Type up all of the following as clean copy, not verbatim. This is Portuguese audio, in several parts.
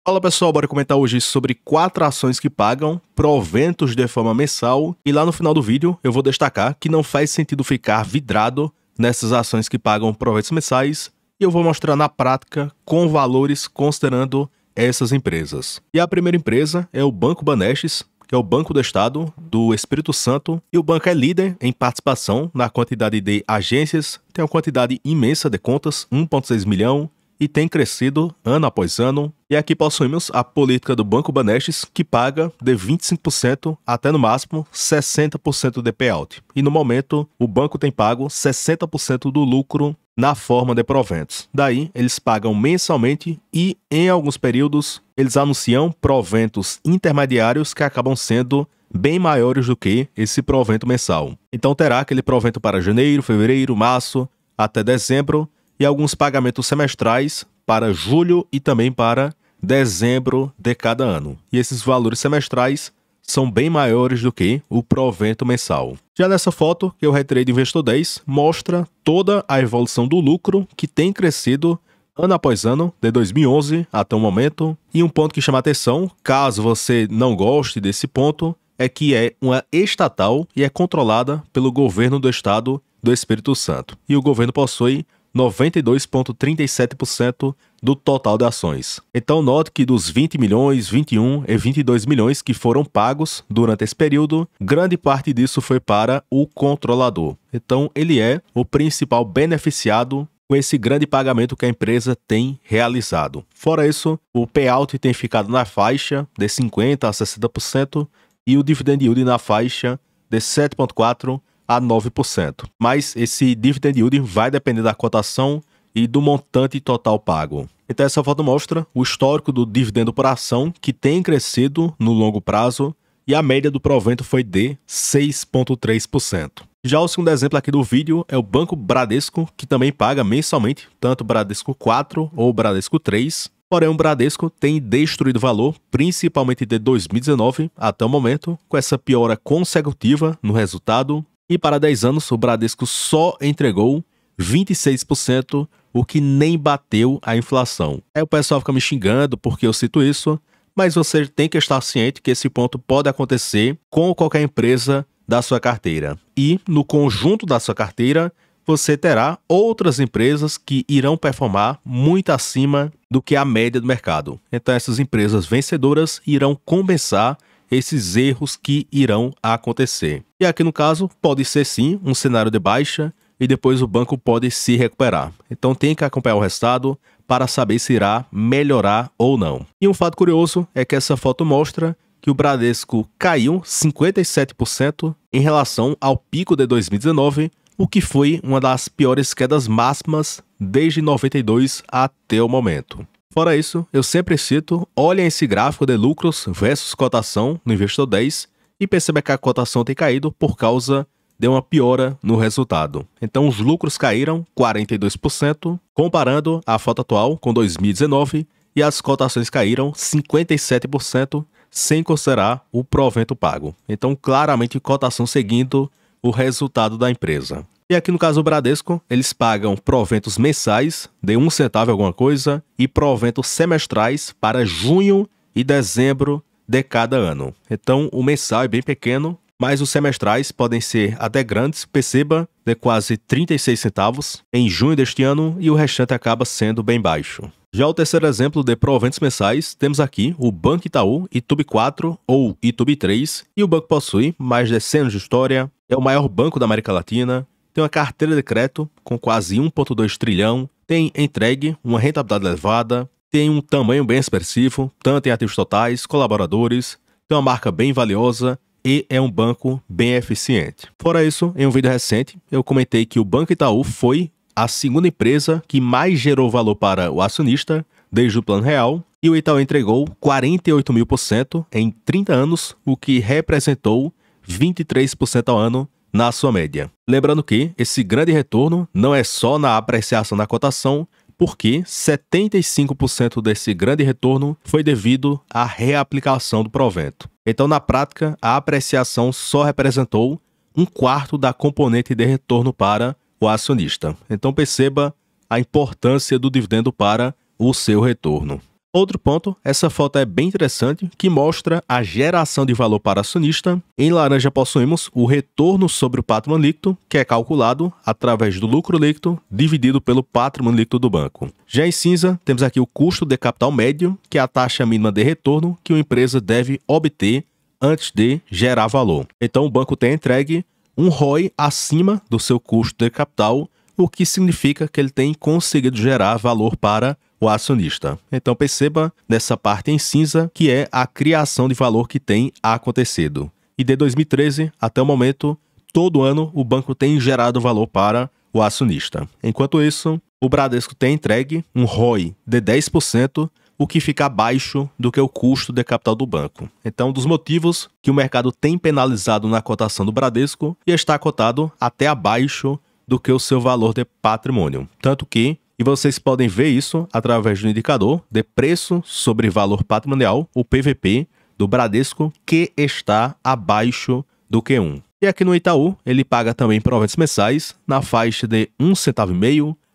Fala pessoal, bora comentar hoje sobre 4 ações que pagam proventos de forma mensal e lá no final do vídeo eu vou destacar que não faz sentido ficar vidrado nessas ações que pagam proventos mensais e eu vou mostrar na prática com valores considerando essas empresas. E a primeira empresa é o Banco Banestes, que é o Banco do Estado do Espírito Santo, e o banco é líder em participação na quantidade de agências, tem uma quantidade imensa de contas, 1,6 milhão, e tem crescido ano após ano. E aqui possuímos a política do Banco Banestes, que paga de 25% até no máximo 60% de payout. E no momento, o banco tem pago 60% do lucro na forma de proventos. Daí, eles pagam mensalmente e, em alguns períodos, eles anunciam proventos intermediários que acabam sendo bem maiores do que esse provento mensal. Então terá aquele provento para janeiro, fevereiro, março, até dezembro, e alguns pagamentos semestrais para julho e também para dezembro de cada ano. E esses valores semestrais são bem maiores do que o provento mensal. Já nessa foto que eu retirei do Investor 10, mostra toda a evolução do lucro que tem crescido ano após ano, de 2011 até o momento. E um ponto que chama a atenção, caso você não goste desse ponto, é que é uma estatal e é controlada pelo governo do estado do Espírito Santo. E o governo possui 92,37% do total de ações. Então note que dos 20 milhões, 21 e 22 milhões que foram pagos durante esse período, grande parte disso foi para o controlador. Então ele é o principal beneficiado com esse grande pagamento que a empresa tem realizado. Fora isso, o payout tem ficado na faixa de 50% a 60% e o dividend yield na faixa de 7,4% a 9%. Mas esse dividend yield vai depender da cotação e do montante total pago. Então essa foto mostra o histórico do dividendo por ação, que tem crescido no longo prazo, e a média do provento foi de 6,3%. Já o segundo exemplo aqui do vídeo é o Banco Bradesco, que também paga mensalmente, tanto o Bradesco 4 ou o Bradesco 3. Porém, o Bradesco tem destruído valor, principalmente de 2019 até o momento, com essa piora consecutiva no resultado. E para 10 anos, o Bradesco só entregou 26%, o que nem bateu a inflação. Aí o pessoal fica me xingando porque eu cito isso, mas você tem que estar ciente que esse ponto pode acontecer com qualquer empresa da sua carteira. E no conjunto da sua carteira, você terá outras empresas que irão performar muito acima do que a média do mercado. Então essas empresas vencedoras irão compensar esses erros que irão acontecer. E aqui no caso, pode ser sim um cenário de baixa e depois o banco pode se recuperar. Então tem que acompanhar o resultado para saber se irá melhorar ou não. E um fato curioso é que essa foto mostra que o Bradesco caiu 57% em relação ao pico de 2019, o que foi uma das piores quedas máximas desde 92 até o momento. Fora isso, eu sempre cito, olhem esse gráfico de lucros versus cotação no Investor 10 e perceba que a cotação tem caído por causa de uma piora no resultado. Então os lucros caíram 42%, comparando a foto atual com 2019, e as cotações caíram 57%, sem considerar o provento pago. Então claramente cotação seguindo o resultado da empresa. E aqui no caso do Bradesco, eles pagam proventos mensais de 1 centavo alguma coisa e proventos semestrais para junho e dezembro de cada ano. Então o mensal é bem pequeno, mas os semestrais podem ser até grandes, perceba, de quase 36 centavos em junho deste ano, e o restante acaba sendo bem baixo. Já o terceiro exemplo de proventos mensais, temos aqui o Banco Itaú, Itubi 4 ou Itubi 3, e o banco possui mais de 100 anos de história, é o maior banco da América Latina, tem uma carteira de crédito com quase 1,2 trilhão, tem entregue uma rentabilidade elevada, tem um tamanho bem expressivo, tanto em ativos totais, colaboradores, tem uma marca bem valiosa e é um banco bem eficiente. Fora isso, em um vídeo recente, eu comentei que o Banco Itaú foi a segunda empresa que mais gerou valor para o acionista desde o Plano Real, e o Itaú entregou 48.000% em 30 anos, o que representou 23% ao ano na sua média. Lembrando que esse grande retorno não é só na apreciação da cotação, porque 75% desse grande retorno foi devido à reaplicação do provento. Então, na prática, a apreciação só representou 1/4 da componente de retorno para o acionista. Então, perceba a importância do dividendo para o seu retorno. Outro ponto, essa foto é bem interessante, que mostra a geração de valor para acionista. Em laranja possuímos o retorno sobre o patrimônio líquido, que é calculado através do lucro líquido dividido pelo patrimônio líquido do banco. Já em cinza, temos aqui o custo de capital médio, que é a taxa mínima de retorno que uma empresa deve obter antes de gerar valor. Então, o banco tem entregue um ROI acima do seu custo de capital, o que significa que ele tem conseguido gerar valor para o acionista. Então perceba nessa parte em cinza que é a criação de valor que tem acontecido. E de 2013 até o momento, todo ano o banco tem gerado valor para o acionista. Enquanto isso, o Bradesco tem entregue um ROI de 10%, o que fica abaixo do que o custo de capital do banco. Então, um dos motivos que o mercado tem penalizado na cotação do Bradesco e está cotado até abaixo do que o seu valor de patrimônio. Tanto que, e vocês podem ver isso através do indicador de preço sobre valor patrimonial, o PVP, do Bradesco, que está abaixo do Q1. E aqui no Itaú, ele paga também proventos mensais na faixa de 1,5 centavo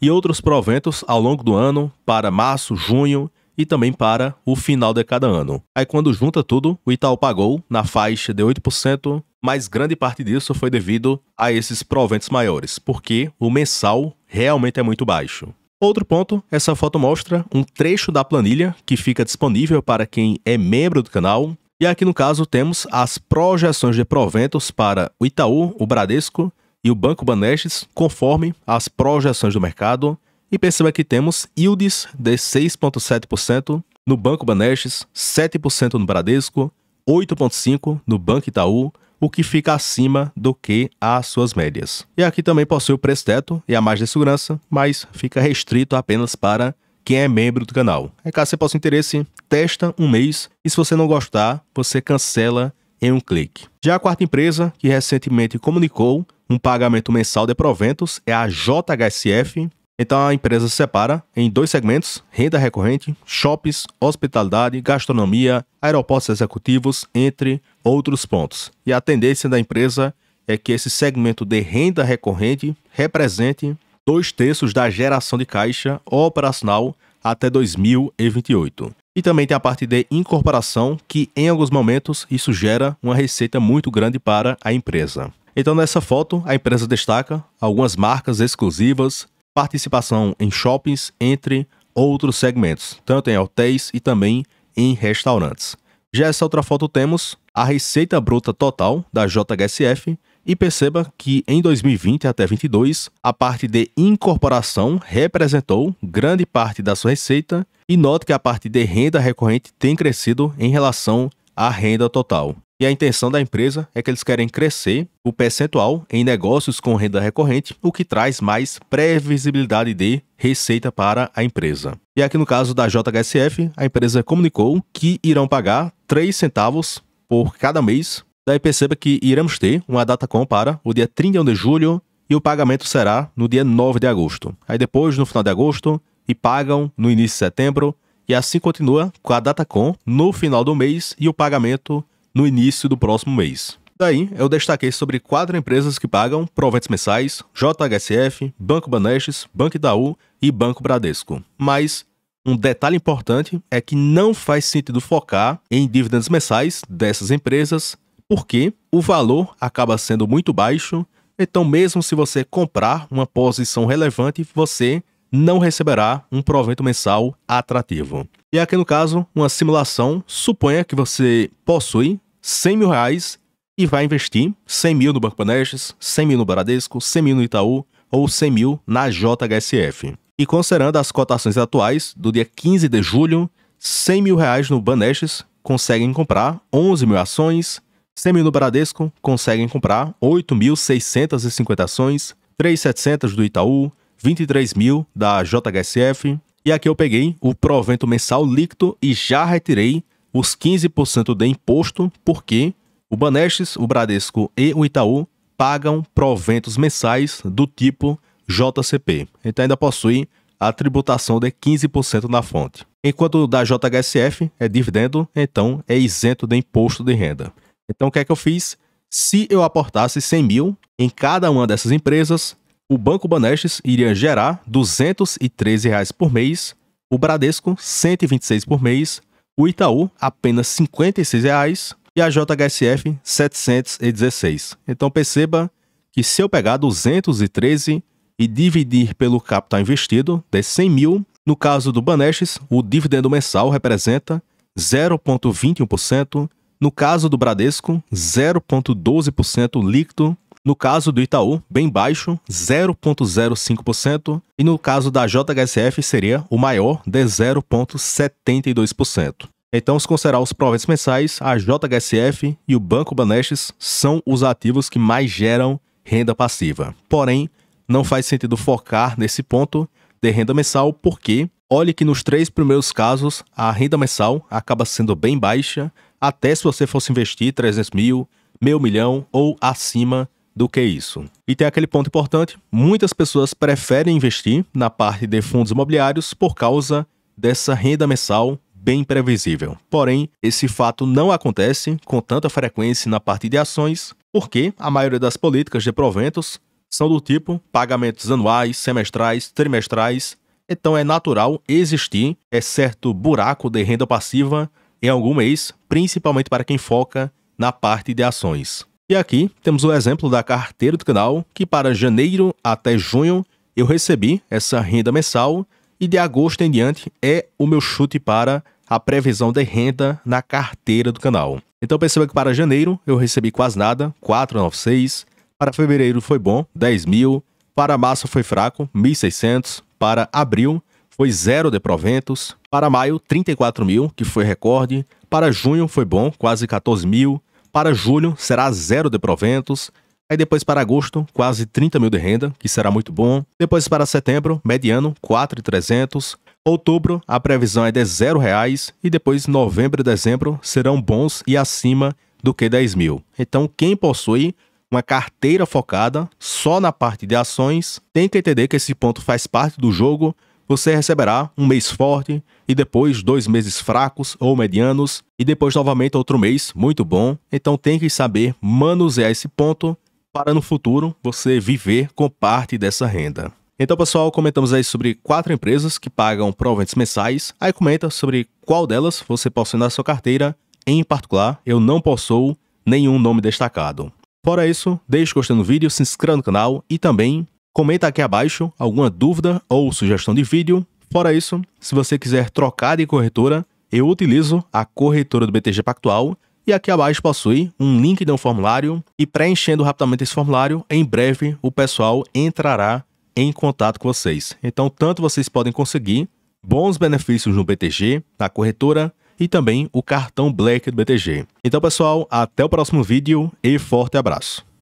e outros proventos ao longo do ano para março, junho e também para o final de cada ano. Aí quando junta tudo, o Itaú pagou na faixa de 8%, mas grande parte disso foi devido a esses proventos maiores, porque o mensal realmente é muito baixo. Outro ponto, essa foto mostra um trecho da planilha que fica disponível para quem é membro do canal. E aqui no caso temos as projeções de proventos para o Itaú, o Bradesco e o Banco Banestes, conforme as projeções do mercado. E perceba que temos yields de 6,7% no Banco Banestes, 7% no Bradesco, 8,5% no Banco Itaú, o que fica acima do que as suas médias. E aqui também possui o preço teto e a margem de segurança, mas fica restrito apenas para quem é membro do canal. Caso você possa ter interesse, testa um mês e se você não gostar, você cancela em um clique. Já a quarta empresa, que recentemente comunicou um pagamento mensal de proventos, é a JHSF. Então a empresa se separa em dois segmentos: renda recorrente, shoppings, hospitalidade, gastronomia, aeroportos executivos, entre outros pontos. E a tendência da empresa é que esse segmento de renda recorrente represente 2/3 da geração de caixa operacional até 2028. E também tem a parte de incorporação, que em alguns momentos isso gera uma receita muito grande para a empresa. Então nessa foto a empresa destaca algumas marcas exclusivas, participação em shoppings, entre outros segmentos, tanto em hotéis e também em restaurantes. Já essa outra foto temos a receita bruta total da JHSF e perceba que em 2020 até 2022 a parte de incorporação representou grande parte da sua receita e note que a parte de renda recorrente tem crescido em relação à renda total. E a intenção da empresa é que eles querem crescer o percentual em negócios com renda recorrente, o que traz mais previsibilidade de receita para a empresa. E aqui no caso da JHSF, a empresa comunicou que irão pagar 3 centavos por cada mês. Daí perceba que iremos ter uma datacom para o dia 31 de julho e o pagamento será no dia 9 de agosto. Aí depois, no final de agosto, e pagam no início de setembro, e assim continua com a datacom no final do mês e o pagamento no início do próximo mês. Daí, eu destaquei sobre 4 empresas que pagam proventos mensais: JHSF, Banco Banestes, Banco Itaú e Banco Bradesco. Mas um detalhe importante é que não faz sentido focar em dividendos mensais dessas empresas, porque o valor acaba sendo muito baixo, então mesmo se você comprar uma posição relevante, você não receberá um provento mensal atrativo. E aqui no caso, uma simulação, suponha que você possui R$100 mil e vai investir 100 mil no Banco Banestes, 100 mil no Bradesco, 100 mil no Itaú ou 100 mil na JHSF. E considerando as cotações atuais, do dia 15 de julho, R$100 mil no Banestes conseguem comprar 11 mil ações, 100 mil no Bradesco conseguem comprar 8.650 ações, 3.700 do Itaú, 23 mil da JHSF. E aqui eu peguei o provento mensal líquido e já retirei os 15% de imposto, porque o Banestes, o Bradesco e o Itaú pagam proventos mensais do tipo JCP. Então ainda possui a tributação de 15% na fonte. Enquanto o da JHSF é dividendo, então é isento de imposto de renda. Então o que é que eu fiz? Se eu aportasse 100 mil em cada uma dessas empresas, o Banco Banestes iria gerar R$213 por mês, o Bradesco R$ 126 por mês, o Itaú apenas R$ 56 e a JHSF R$ 716. Então perceba que se eu pegar 213 e dividir pelo capital investido de 100 mil, no caso do Banestes, o dividendo mensal representa 0,21%, no caso do Bradesco, 0,12% líquido, no caso do Itaú, bem baixo, 0,05%, e no caso da JHSF seria o maior, de 0,72%. Então, se considerar os proventos mensais, a JHSF e o Banco Banestes são os ativos que mais geram renda passiva. Porém, não faz sentido focar nesse ponto de renda mensal, porque olhe que nos 3 primeiros casos a renda mensal acaba sendo bem baixa, até se você fosse investir 300 mil, meio milhão ou acima do que isso. E tem aquele ponto importante, muitas pessoas preferem investir na parte de fundos imobiliários por causa dessa renda mensal bem previsível. Porém, esse fato não acontece com tanta frequência na parte de ações, porque a maioria das políticas de proventos são do tipo pagamentos anuais, semestrais, trimestrais. Então é natural existir certo buraco de renda passiva em algum mês, principalmente para quem foca na parte de ações. E aqui temos o exemplo da carteira do canal, que para janeiro até junho eu recebi essa renda mensal e de agosto em diante é o meu chute para a previsão de renda na carteira do canal. Então perceba que para janeiro eu recebi quase nada, 496, para fevereiro foi bom, 10 mil, para março foi fraco, 1.600, para abril foi 0 de proventos, para maio 34 mil, que foi recorde, para junho foi bom, quase 14 mil, para julho será 0 de proventos, aí depois para agosto quase 30 mil de renda, que será muito bom, depois para setembro, mediano 4.300, outubro a previsão é de R$0 e depois novembro e dezembro serão bons e acima do que 10 mil. Então quem possui uma carteira focada só na parte de ações tem que entender que esse ponto faz parte do jogo. Você receberá um mês forte e depois 2 meses fracos ou medianos e depois novamente outro mês muito bom. Então tem que saber manusear esse ponto para no futuro você viver com parte dessa renda. Então pessoal, comentamos aí sobre 4 empresas que pagam proventos mensais. Aí comenta sobre qual delas você possui na sua carteira. Em particular, eu não possuo nenhum nome destacado. Fora isso, deixe o gostei no vídeo, se inscreva no canal e também comenta aqui abaixo alguma dúvida ou sugestão de vídeo. Fora isso, se você quiser trocar de corretora, eu utilizo a corretora do BTG Pactual e aqui abaixo possui um link de um formulário e preenchendo rapidamente esse formulário, em breve o pessoal entrará em contato com vocês. Então, tanto vocês podem conseguir bons benefícios no BTG, na corretora e também o cartão Black do BTG. Então, pessoal, até o próximo vídeo e forte abraço!